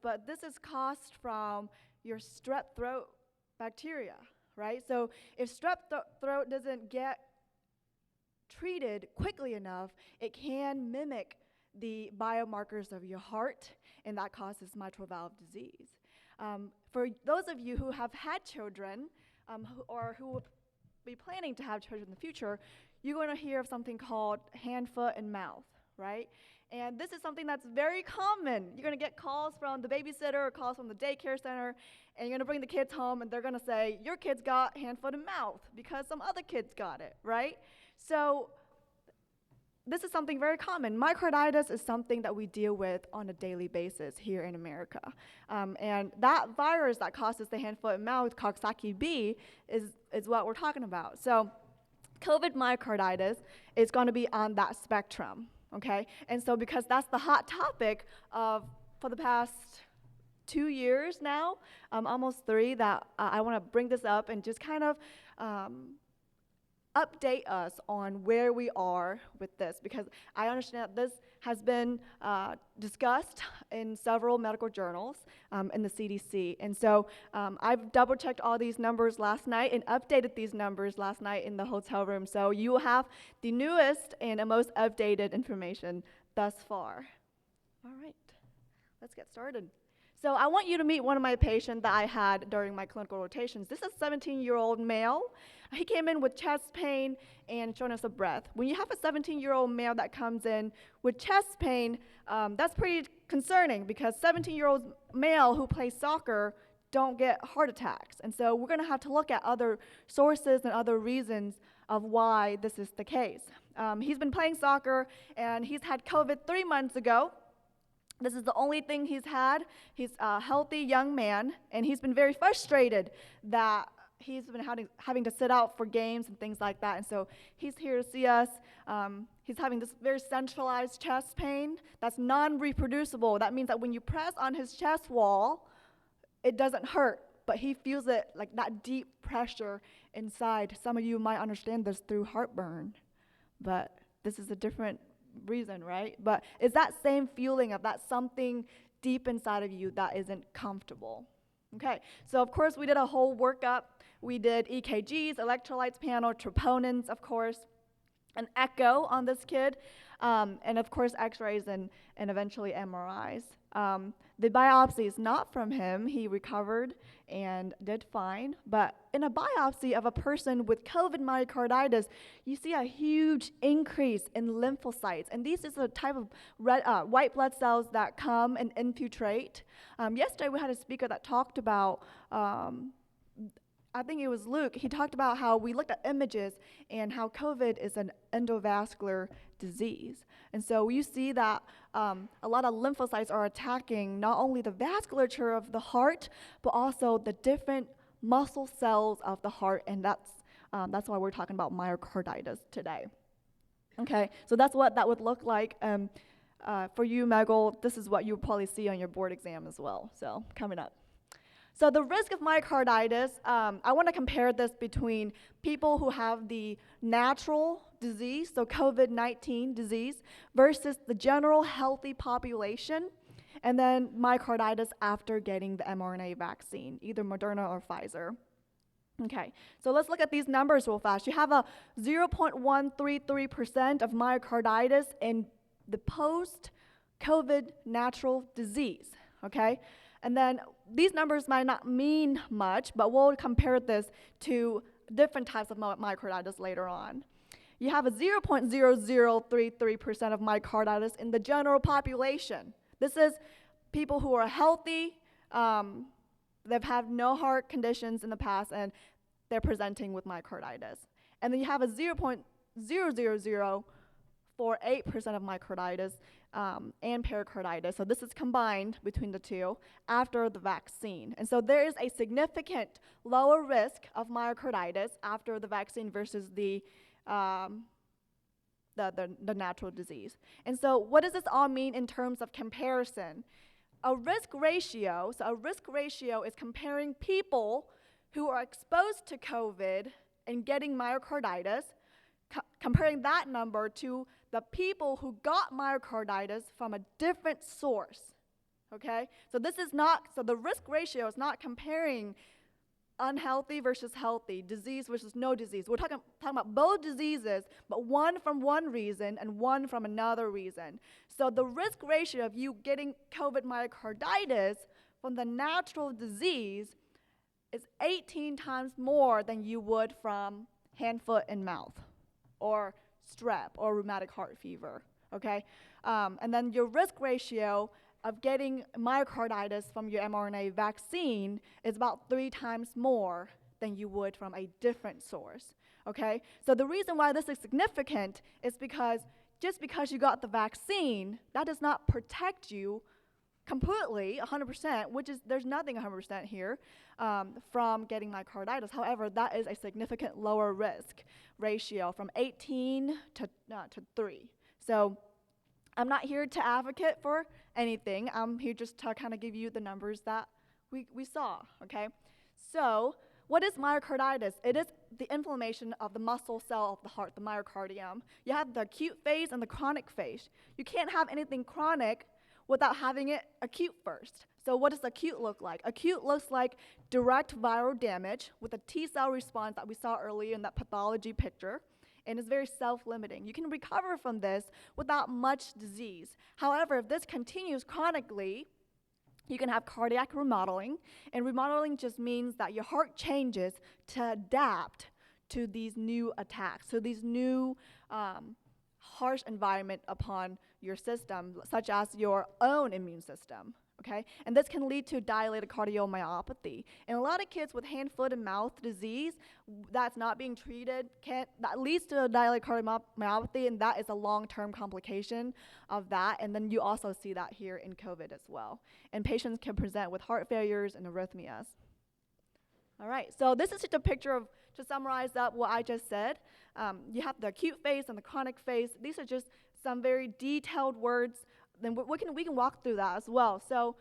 but this is caused from your strep throat bacteria, right? So if throat doesn't get treated quickly enough, it can mimic the biomarkers of your heart, and that causes mitral valve disease. For those of you who have had children, who will be planning to have children in the future, you're going to hear of something called hand, foot, and mouth, right? And this is something that's very common. You're going to get calls from the babysitter or calls from the daycare center, and you're going to bring the kids home, and they're going to say, your kid's got hand, foot, and mouth because some other kids got it, right? So this is something very common. Myocarditis is something that we deal with on a daily basis here in America. And that virus that causes the hand, foot, and mouth, Coxsackie-B, is what we're talking about. So COVID myocarditis is going to be on that spectrum, okay? And so because that's the hot topic for the past 2 years now, almost 3, that I want to bring this up and just kind of update us on where we are with this, because I understand that this has been discussed in several medical journals in the CDC. And so I've double checked all these numbers last night and updated these numbers last night in the hotel room. So you will have the newest and most updated information thus far. All right, let's get started. So I want you to meet one of my patients that I had during my clinical rotations. This is a 17-year-old male. He came in with chest pain and shortness of breath. When you have a 17-year-old male that comes in with chest pain, that's pretty concerning because 17-year-old male who plays soccer don't get heart attacks. And so we're going to have to look at other sources and other reasons of why this is the case. He's been playing soccer, and he's had COVID 3 months ago. This is the only thing he's had. He's a healthy young man, and he's been very frustrated that he's been having to sit out for games and things like that. And so he's here to see us. He's having this very centralized chest pain that's non-reproducible. That means that when you press on his chest wall, it doesn't hurt, but he feels it like that deep pressure inside. Some of you might understand this through heartburn, but this is a different reason, right? But it's that same feeling of that something deep inside of you that isn't comfortable. Okay, so of course we did a whole workup. We did EKGs, electrolytes panel, troponins, of course, an echo on this kid, and of course x-rays and eventually MRIs. The biopsy is not from him. He recovered and did fine, but in a biopsy of a person with COVID myocarditis, you see a huge increase in lymphocytes, and these is a type of white blood cells that come and infiltrate. Yesterday we had a speaker that talked about I think it was Luke. He talked about how we looked at images and how COVID is an endovascular disease. And so you see that a lot of lymphocytes are attacking not only the vasculature of the heart, but also the different muscle cells of the heart, and that's why we're talking about myocarditis today. Okay, so that's what that would look like. For you, Megal, this is what you'll probably see on your board exam as well, so coming up. So the risk of myocarditis, I want to compare this between people who have the natural disease, so COVID-19 disease, versus the general healthy population, and then myocarditis after getting the mRNA vaccine, either Moderna or Pfizer. Okay, so let's look at these numbers real fast. You have a 0.133% of myocarditis in the post-COVID natural disease, okay? And then these numbers might not mean much, but we'll compare this to different types of myocarditis later on. You have a 0.0033% of myocarditis in the general population. This is people who are healthy, they've had no heart conditions in the past, and they're presenting with myocarditis. And then you have a 0.0048% of myocarditis and pericarditis. So this is combined between the two after the vaccine. And so there is a significant lower risk of myocarditis after the vaccine versus the natural disease. And so what does this all mean in terms of comparison? A risk ratio is comparing people who are exposed to COVID and getting myocarditis, comparing that number to the people who got myocarditis from a different source. okay? So this is not, so the risk ratio is not comparing unhealthy versus healthy, disease versus no disease. We're talking about both diseases, but one from one reason and one from another reason. So the risk ratio of you getting COVID myocarditis from the natural disease is 18 times more than you would from hand, foot, and mouth, or strep, or rheumatic heart fever, okay? And then your risk ratio of getting myocarditis from your mRNA vaccine is about 3 times more than you would from a different source, okay? So the reason why this is significant is because just because you got the vaccine, that does not protect you completely, 100%, which is, there's nothing 100% here, from getting myocarditis. However, that is a significant lower risk ratio from 18 to 3. So I'm not here to advocate for anything. I'm here just to kind of give you the numbers that we saw, okay? So what is myocarditis? It is the inflammation of the muscle cell of the heart, the myocardium. You have the acute phase and the chronic phase. You can't have anything chronic without having it acute first. So what does acute look like? Acute looks like direct viral damage with a T-cell response that we saw earlier in that pathology picture, and it's very self-limiting. You can recover from this without much disease. However, if this continues chronically, you can have cardiac remodeling, and remodeling just means that your heart changes to adapt to these new attacks, so these new harsh environment upon your system, such as your own immune system, okay? And this can lead to dilated cardiomyopathy. And a lot of kids with hand, foot, and mouth disease that's not being treated, that leads to a dilated cardiomyopathy, and that is a long-term complication of that. And then you also see that here in COVID as well. And patients can present with heart failures and arrhythmias. All right, so this is just a picture of, to summarize up what I just said. You have the acute phase and the chronic phase. These are just some very detailed words. Then we can walk through that as well. So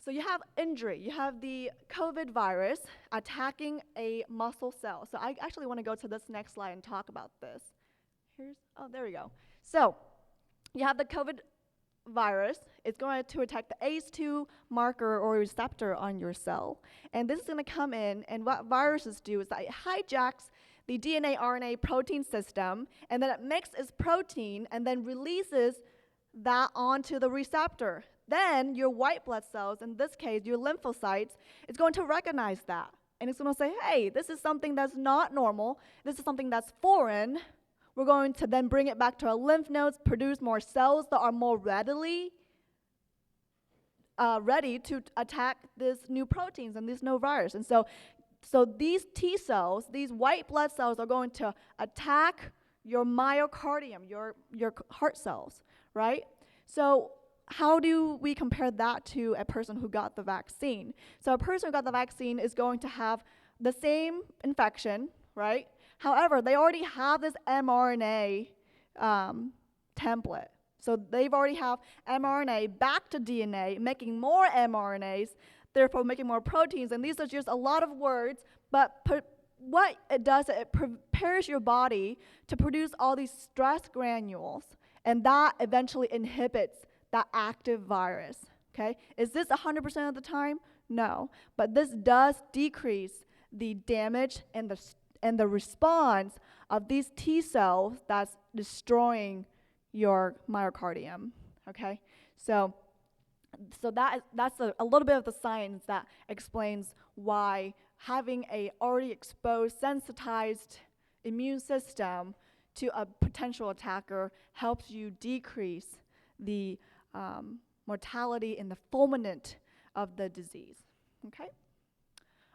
you have injury. You have the COVID virus attacking a muscle cell. So I actually want to go to this next slide and talk about this. There we go. So you have the COVID virus. It's going to attack the ACE2 marker or receptor on your cell. And this is going to come in, and what viruses do is that it hijacks the DNA, RNA, protein system, and then it mixes protein and then releases that onto the receptor. Then your white blood cells, in this case your lymphocytes, is going to recognize that. And it's going to say, hey, this is something that's not normal. This is something that's foreign. We're going to then bring it back to our lymph nodes, produce more cells that are more ready to attack these new proteins and these new virus. And so these T cells, these white blood cells, are going to attack your myocardium, your heart cells, right? So how do we compare that to a person who got the vaccine? So a person who got the vaccine is going to have the same infection, right? However, they already have this mRNA template. So they've already have mRNA back to DNA, making more mRNAs, therefore making more proteins. And these are just a lot of words, but what it does, it prepares your body to produce all these stress granules, and that eventually inhibits that active virus, okay? Is this 100% of the time? No, but this does decrease the damage and the response of these T cells that's destroying your myocardium, okay? So that's a little bit of the science that explains why having a already exposed, sensitized immune system to a potential attacker helps you decrease the mortality and the fulminant of the disease, okay?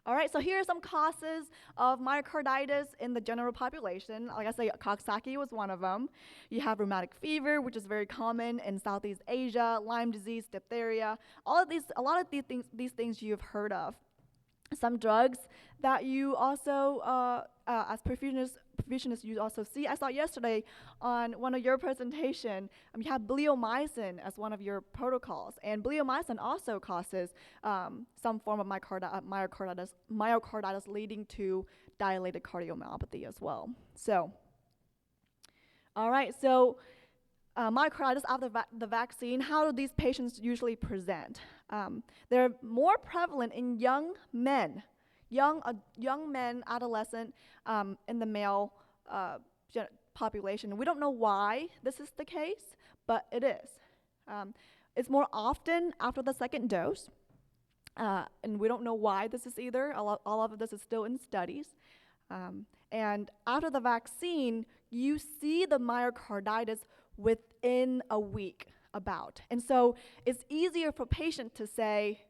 All right, so here are some causes of myocarditis in the general population. Like I said, Coxsackie was one of them. You have rheumatic fever, which is very common in Southeast Asia, Lyme disease, diphtheria. A lot of these things you've heard of. Some drugs that you also, as perfusinists, you also see. I saw yesterday on one of your presentation, you have bleomycin as one of your protocols, and bleomycin also causes some form of myocarditis leading to dilated cardiomyopathy as well. So, all right, so myocarditis after the vaccine, how do these patients usually present? They're more prevalent in young men, adolescent, in the male population. We don't know why this is the case, but it is. It's more often after the second dose, and we don't know why this is either. All of this is still in studies. And after the vaccine, you see the myocarditis within a week about. And so it's easier for patients to say,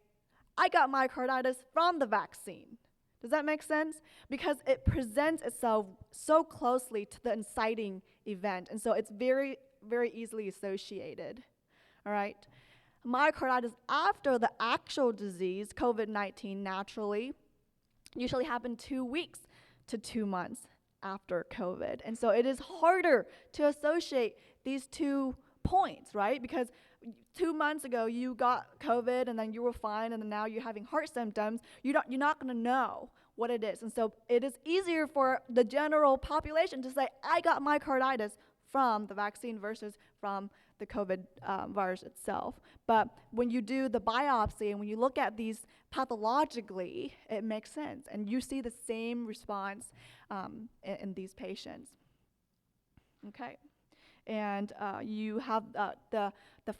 I got myocarditis from the vaccine. Does that make sense? Because it presents itself so closely to the inciting event, and so it's very, very easily associated. All right? Myocarditis after the actual disease, COVID-19, naturally, usually happen 2 weeks to 2 months after COVID. And so it is harder to associate these 2 points, right? Because 2 months ago you got COVID and then you were fine, and then now you're having heart symptoms. You're not going to know what it is. And so it is easier for the general population to say, I got myocarditis from the vaccine versus from the COVID virus itself. But when you do the biopsy and when you look at these pathologically, it makes sense. And you see the same response in these patients. Okay. And you have the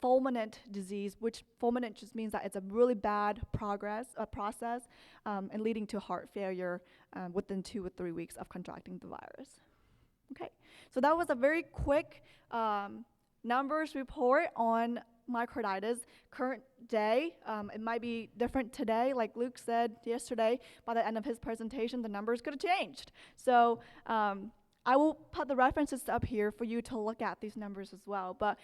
fulminant disease, which fulminant just means that it's a really bad process and leading to heart failure within 2 or 3 weeks of contracting the virus. Okay, so that was a very quick numbers report on myocarditis. Current day, it might be different today. Like Luke said yesterday, by the end of his presentation, the numbers could have changed. So I will put the references up here for you to look at these numbers as well. But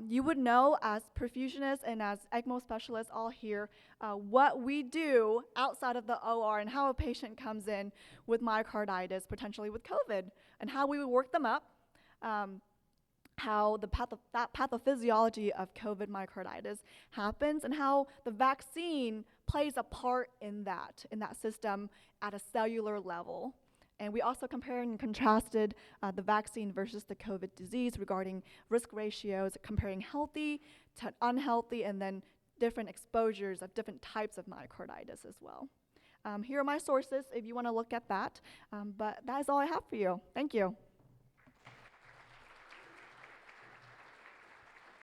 you would know as perfusionists and as ECMO specialists all here what we do outside of the OR and how a patient comes in with myocarditis, potentially with COVID, and how we would work them up, how that pathophysiology of COVID myocarditis happens, and how the vaccine plays a part in that system at a cellular level. And we also compared and contrasted the vaccine versus the COVID disease regarding risk ratios, comparing healthy to unhealthy, and then different exposures of different types of myocarditis as well. Here are my sources if you want to look at that. But that is all I have for you. Thank you.